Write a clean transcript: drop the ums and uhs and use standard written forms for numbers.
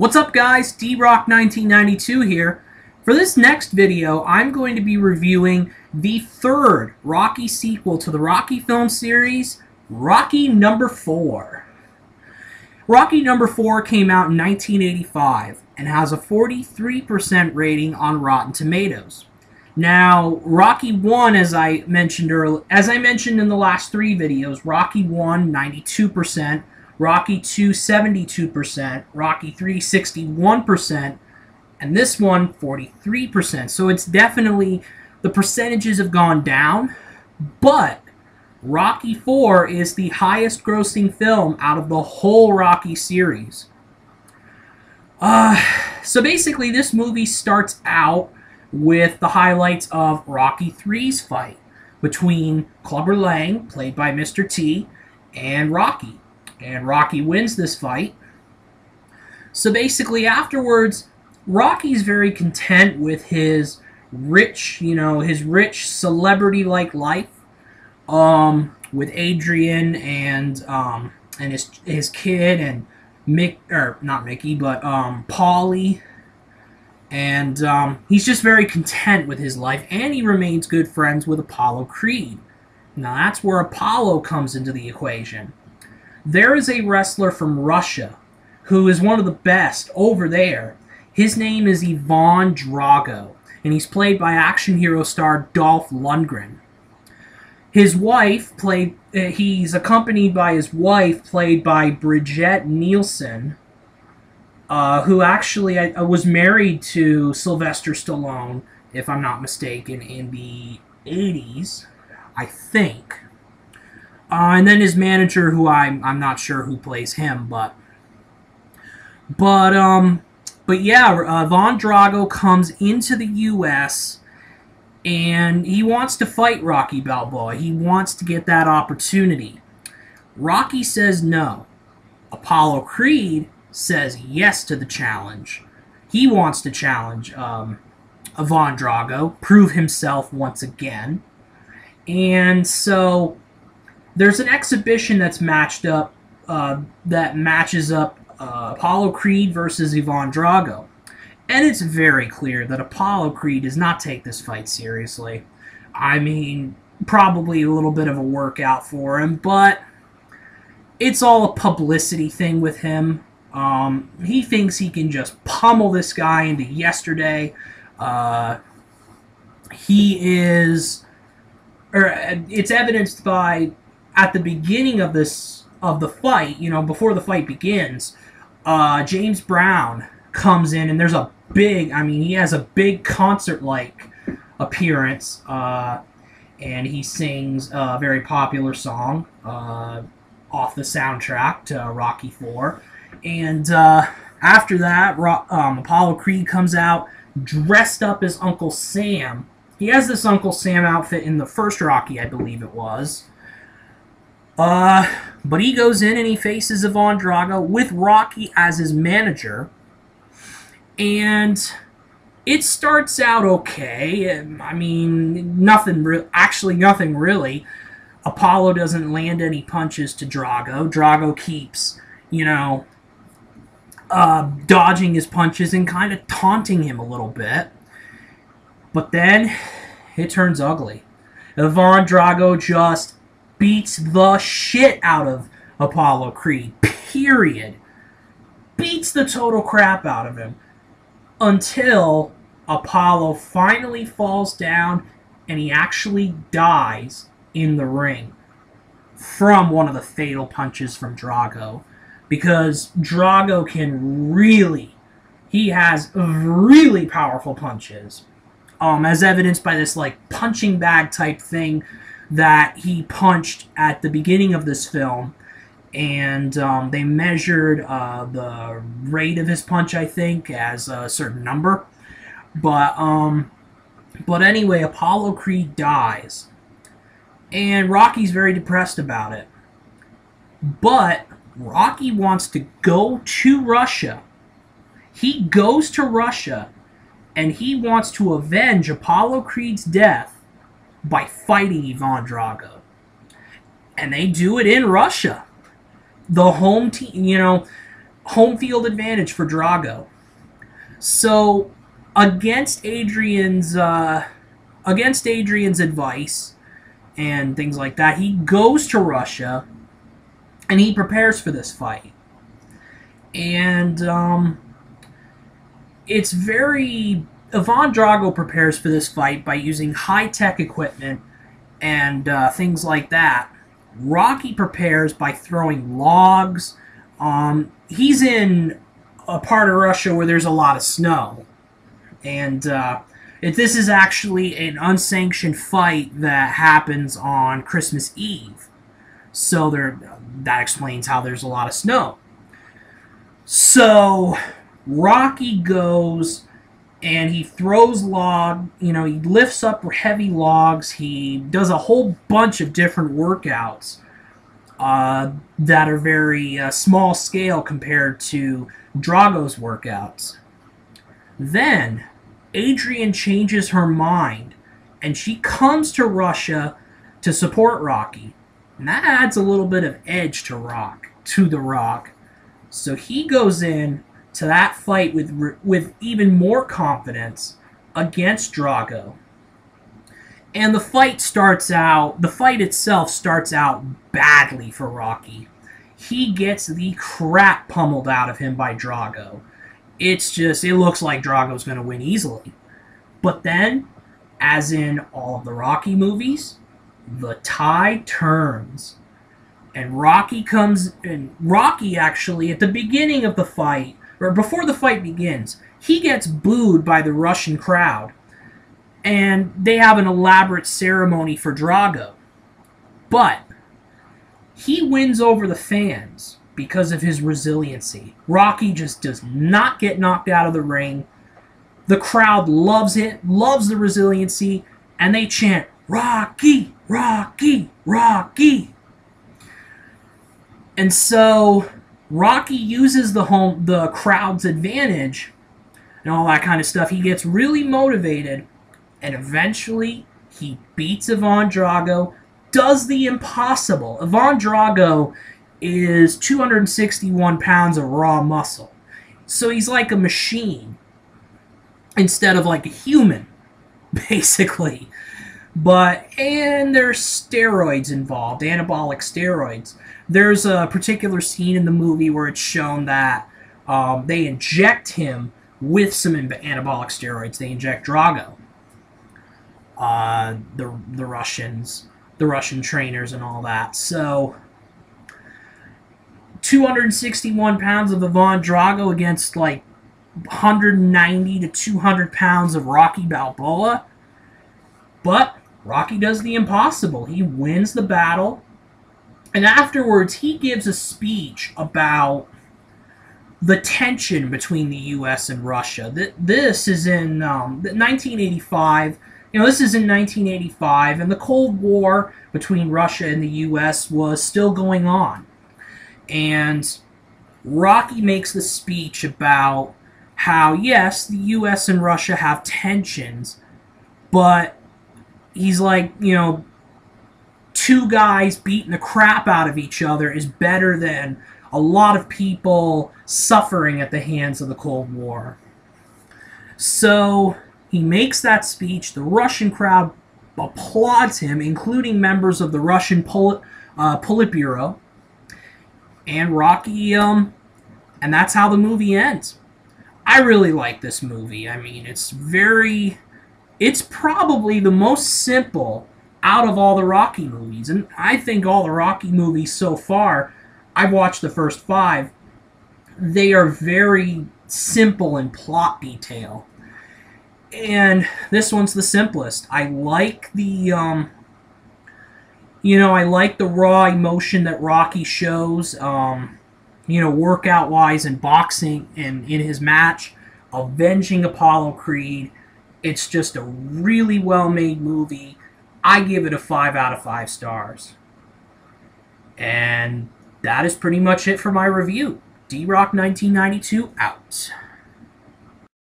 What's up guys, D-Rock1992 here. For this next video, I'm going to be reviewing the third Rocky sequel to the Rocky film series, Rocky number 4. Rocky number 4 came out in 1985 and has a 43% rating on Rotten Tomatoes. Now, Rocky 1, as I mentioned in the last three videos, Rocky 1, 92%, Rocky 2, 72%, Rocky 3, 61%, and this one, 43%. So it's definitely, the percentages have gone down, but Rocky 4 is the highest grossing film out of the whole Rocky series. So basically, this movie starts out with the highlights of Rocky 3's fight between Clubber Lang, played by Mr. T, and Rocky. And Rocky wins this fight. So basically, afterwards, Rocky's very content with his rich, his rich celebrity-like life, with Adrian and his kid and not Mickey, but Paulie. And he's just very content with his life, and he remains good friends with Apollo Creed. Now that's where Apollo comes into the equation. There is a wrestler from Russia who is one of the best over there. His name is Ivan Drago, and he's played by action hero star Dolph Lundgren. His wife he's accompanied by his wife, played by Brigitte Nielsen, who actually was married to Sylvester Stallone, if I'm not mistaken, in the 80s, I think. And then his manager, who I'm not sure who plays him, but yeah, Ivan Drago comes into the U.S. and he wants to fight Rocky Balboa. He wants to get that opportunity. Rocky says no. Apollo Creed says yes to the challenge. He wants to challenge Ivan Drago, prove himself once again, and so there's an exhibition that's matches up Apollo Creed versus Ivan Drago. And it's very clear that Apollo Creed does not take this fight seriously. I mean, probably a little bit of a workout for him, but it's all a publicity thing with him. He thinks he can just pummel this guy into yesterday. It's evidenced by, at the beginning of the fight, before the fight begins, James Brown comes in, and there's a big, he has a big concert-like appearance, and he sings a very popular song off the soundtrack to Rocky 4. And after that, Apollo Creed comes out dressed up as Uncle Sam. He has this Uncle Sam outfit in the first Rocky, I believe it was. But he goes in and he faces Ivan Drago with Rocky as his manager. And it starts out okay. Nothing really. Apollo doesn't land any punches to Drago. Drago keeps, dodging his punches and kind of taunting him a little bit. But then it turns ugly. Ivan Drago just beats the shit out of Apollo Creed, period. Beats the total crap out of him until Apollo finally falls down and he actually dies in the ring from one of the fatal punches from Drago. Because Drago he has really powerful punches. As evidenced by this punching bag type thing that he punched at the beginning of this film, and they measured the rate of his punch, I think, as a certain number. But anyway, Apollo Creed dies, and Rocky's very depressed about it. But Rocky wants to go to Russia. He goes to Russia, and he wants to avenge Apollo Creed's death by fighting Ivan Drago. And they do it in Russia. The home team, home field advantage for Drago. So against Adrian's advice and things like that, he goes to Russia and he prepares for this fight. And it's very... Ivan Drago prepares for this fight by using high-tech equipment and things like that. Rocky prepares by throwing logs. He's in a part of Russia where there's a lot of snow. And this is actually an unsanctioned fight that happens on Christmas Eve. So that explains how there's a lot of snow. So Rocky goes and he throws he lifts up heavy logs. He does a whole bunch of different workouts that are very small scale compared to Drago's workouts. Then Adrian changes her mind and she comes to Russia to support Rocky. And that adds a little bit of edge to The Rock. So he goes in to that fight with even more confidence against Drago. And the fight itself starts out badly for Rocky. He gets the crap pummeled out of him by Drago. It looks like Drago's going to win easily. But then, as in all of the Rocky movies, the tide turns. And Rocky actually, at the beginning of the fight, or before the fight begins, he gets booed by the Russian crowd. And they have an elaborate ceremony for Drago. But he wins over the fans because of his resiliency. Rocky just does not get knocked out of the ring. The crowd loves it, loves the resiliency, and they chant, "Rocky, Rocky, Rocky." And so Rocky uses the crowd's advantage and all that kind of stuff. He gets really motivated, and eventually he beats Ivan Drago, does the impossible. Ivan Drago is 261 pounds of raw muscle. So he's like a machine instead of like a human, basically. And there's steroids involved, anabolic steroids. There's a particular scene in the movie where it's shown that they inject him with some anabolic steroids. They inject Drago. The Russian trainers and all that. So 261 pounds of Ivan Drago against like 190 to 200 pounds of Rocky Balboa. But Rocky does the impossible. He wins the battle. And afterwards, he gives a speech about the tension between the U.S. and Russia. This is in 1985. This is in 1985, and the Cold War between Russia and the U.S. was still going on. And Rocky makes the speech about how, yes, the U.S. and Russia have tensions, but he's like, two guys beating the crap out of each other is better than a lot of people suffering at the hands of the Cold War. So he makes that speech. The Russian crowd applauds him, including members of the Russian Politburo. And Rocky, and that's how the movie ends. I really like this movie. I mean, it's probably the most simple out of all the Rocky movies. And I think all the Rocky movies so far, I've watched the first 5, they are very simple in plot detail. And this one's the simplest. I like the, I like the raw emotion that Rocky shows, workout-wise and boxing and in his match, avenging Apollo Creed. It's just a really well-made movie. I give it a 5 out of 5 stars. And that is pretty much it for my review. D-Rock 1992 out.